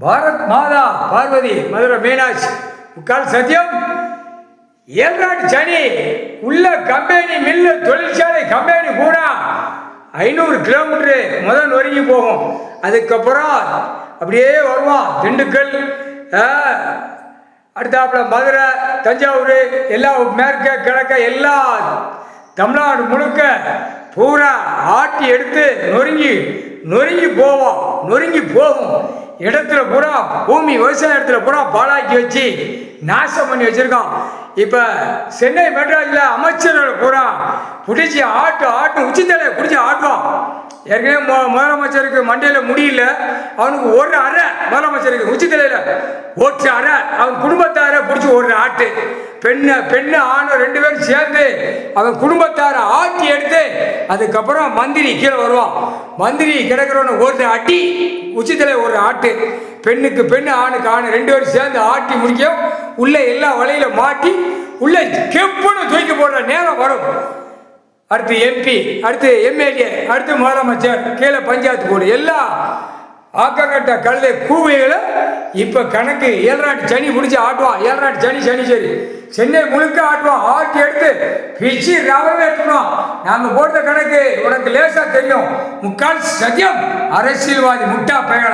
பாரத் மாதா பார்வதி மதுரை மீனாட்சி முக்கால் சத்தியம். ஏழ்நாட்டு சனி உள்ள கம்பெனி மில்லு தொழிற்சாலை கம்பெனி கூட 500 கிலோமீட்டரு முதல் நொறுங்கி போகும். அதுக்கப்புறம் அப்படியே வருவான் திண்டுக்கல், அடுத்தாப்புல மதுரை, தஞ்சாவூர், எல்லா மேற்க கிழக்க எல்லா தமிழ்நாடு முழுக்க பூரா ஆட்டி எடுத்து நொறுங்கி போகும். இடத்துல பூரா பூமி விவசாய இடத்துல பூரா பாழாக்கி வச்சு நாசம் பண்ணி வச்சிருக்கான். இப்போ சென்னை மெட்ராஸில் அமைச்சர்கள் பூரா பிடிச்சி ஆட்டு உச்சித்தலையை பிடிச்சி ஆட்டுவான். ஏற்கனவே முதலமைச்சருக்கு மண்டையில் முடியல, அவனுக்கு ஒரு அறை முதலமைச்சருக்கு உச்சித்தலையில் ஒரு அறை, அவன் குடும்பத்தார பிடிச்சி ஒரு ஆட்டு, பெண்ணு ஆணும் 2 பேரும் சேர்ந்து அவன் குடும்பத்தார ஆட்டி எடுத்து அதுக்கப்புறம் மந்திரி கீழே வருவான். மந்திரி கிடக்கிறவனு ஒரு அடி, உச்சித்தலை ஒரு ஆட்டு, பெண்ணுக்கு பெண்ணு ஆணுக்கு ஆணு 2 பேரும் சேர்ந்து ஆட்டி முடிக்கும். உள்ள எல்லா வலையில மாட்டி உள்ள கெப்புன்னு தூக்கி போடுற நேரம் வரும். அடுத்து MP, அடுத்து MLA, அடுத்து முதலமைச்சர், கீழே பஞ்சாயத்து போர்டு, எல்லா ஆக்கங்கட்ட கழுதை கூவைகளை இப்போ கணக்கு 7 நாட்டு சனி முடிச்சு ஆட்டுவான். 7 நாட்டு சனி சரி சென்னை முழுக்க ஆட்டுவான். ஆட்டி எடுத்து பிச்சு ரவவே எடுத்துக்கணும். நாங்கள் போட்ட கணக்கு உனக்கு லேசாக தெரியும். முக்கால் சத்தியம் அரசியல்வாதி முட்டா பெயரா.